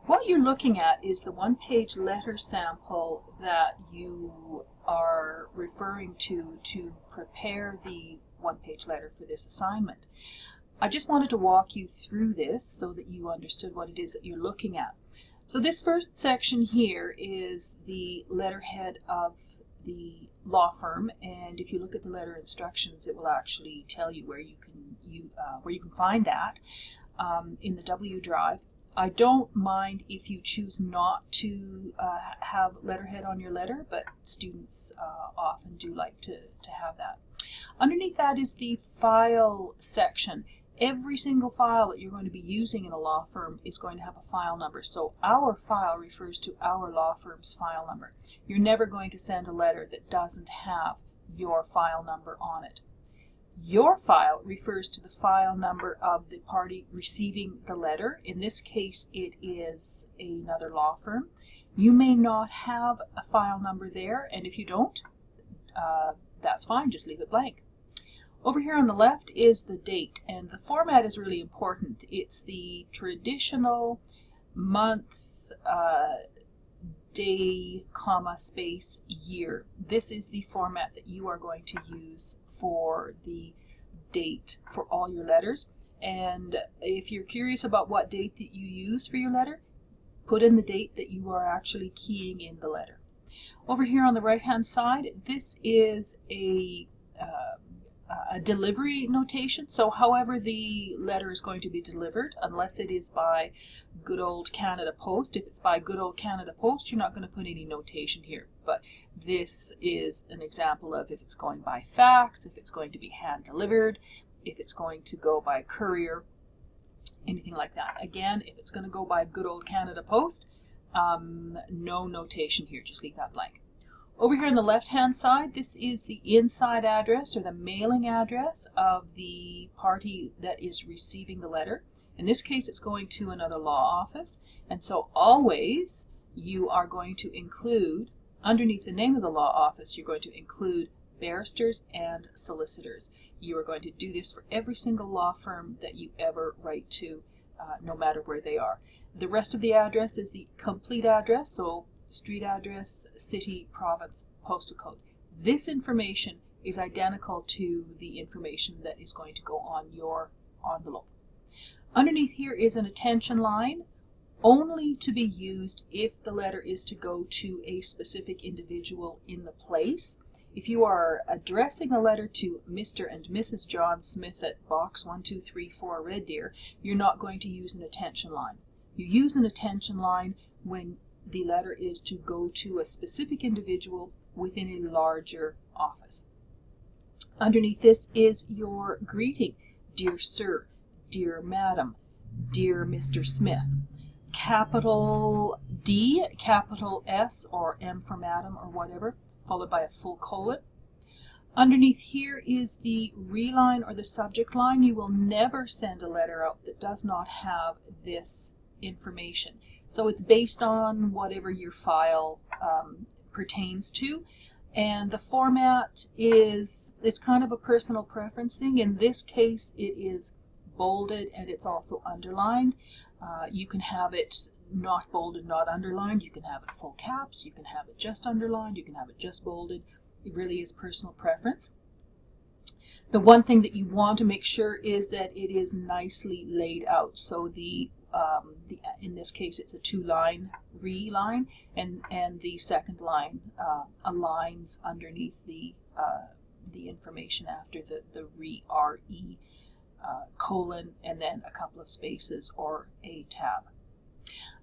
What you're looking at is the one-page letter sample that you are referring to prepare the one-page letter for this assignment. I just wanted to walk you through this so that you understood what it is that you're looking at. So this first section here is the letterhead of the law firm, and if you look at the letter instructions, it will actually tell you where you can find that in the W drive. I don't mind if you choose not to have letterhead on your letter, but students often do like to have that. Underneath that is the file section. Every single file that you're going to be using in a law firm is going to have a file number. So our file refers to our law firm's file number. You're never going to send a letter that doesn't have your file number on it. Your file refers to the file number of the party receiving the letter. In this case, it is another law firm. You may not have a file number there, and if you don't, that's fine, just leave it blank. Over here on the left is the date, and the format is really important. It's the traditional month, day, comma, space, year. This is the format that you are going to use for the date for all your letters. And if you're curious about what date that you use for your letter, put in the date that you are actually keying in the letter. Over here on the right hand side, this is a delivery notation. So however the letter is going to be delivered, unless it is by good old Canada Post. If it's by good old Canada Post, you're not going to put any notation here. But this is an example of if it's going by fax, if it's going to be hand delivered, if it's going to go by courier, anything like that. Again, if it's going to go by good old Canada Post, no notation here, just leave that blank. Over here on the left-hand side, this is the inside address or the mailing address of the party that is receiving the letter. In this case, it's going to another law office, and so always you are going to include, underneath the name of the law office, you're going to include barristers and solicitors. You are going to do this for every single law firm that you ever write to, no matter where they are. The rest of the address is the complete address, so street address, city, province, postal code. This information is identical to the information that is going to go on your envelope. Underneath here is an attention line, only to be used if the letter is to go to a specific individual in the place. If you are addressing a letter to Mr. and Mrs. John Smith at box 1234 Red Deer, you're not going to use an attention line. You use an attention line when the letter is to go to a specific individual within a larger office. Underneath this is your greeting. Dear Sir, Dear Madam, Dear Mr. Smith. Capital D, capital S, or M for Madam, or whatever, followed by a full colon. Underneath here is the reline or the subject line. You will never send a letter out that does not have this information. So it's based on whatever your file pertains to, and the format it's kind of a personal preference thing. In this case, it is bolded and it's also underlined. You can have it not bolded, not underlined. You can have it full caps. You can have it just underlined. You can have it just bolded. It really is personal preference. The one thing that you want to make sure is that it is nicely laid out. So in this case, it's a two-line re-line, and the second line aligns underneath the information after the re colon, and then a couple of spaces or a tab.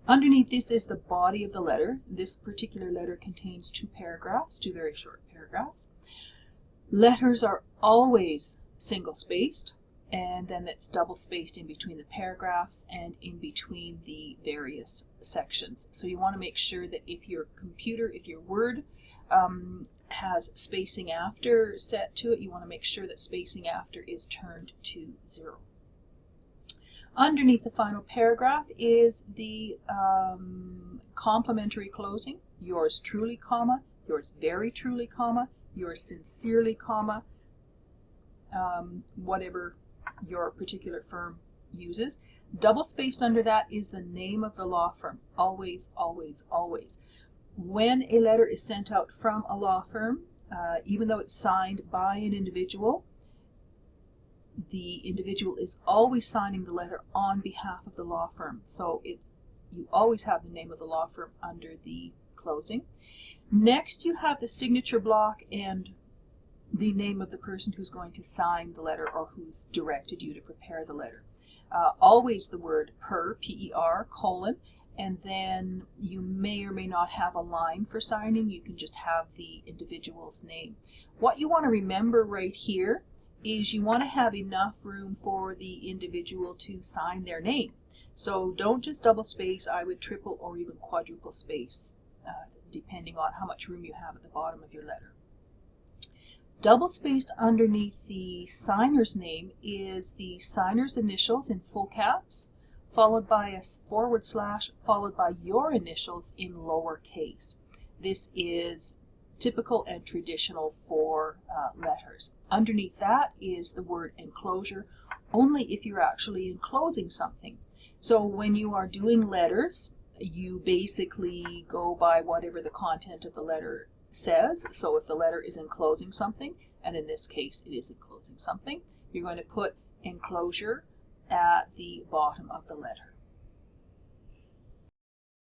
Underneath this is the body of the letter. This particular letter contains two paragraphs, two very short paragraphs. Letters are always single-spaced, and then it's double-spaced in between the paragraphs and in between the various sections. So you want to make sure that if your Word has spacing after set to it, you want to make sure that spacing after is turned to 0. Underneath the final paragraph is the complimentary closing. Yours truly, comma, yours very truly, comma, yours sincerely, comma, whatever your particular firm uses. Double spaced under that is the name of the law firm. Always, always, always. When a letter is sent out from a law firm, even though it's signed by an individual, the individual is always signing the letter on behalf of the law firm. So you always have the name of the law firm under the closing. Next, you have the signature block and the name of the person who's going to sign the letter or who's directed you to prepare the letter. Always the word per, P-E-R, colon, and then you may or may not have a line for signing. You can just have the individual's name. What you want to remember right here is you want to have enough room for the individual to sign their name. So don't just double space, I would triple or even quadruple space, depending on how much room you have at the bottom of your letter. Double spaced underneath the signer's name is the signer's initials in full caps, followed by a forward slash, followed by your initials in lowercase. This is typical and traditional for letters. Underneath that is the word enclosure, only if you're actually enclosing something. So when you are doing letters, you basically go by whatever the content of the letter says. So if the letter is enclosing something, and in this case it is enclosing something, you're going to put enclosure at the bottom of the letter.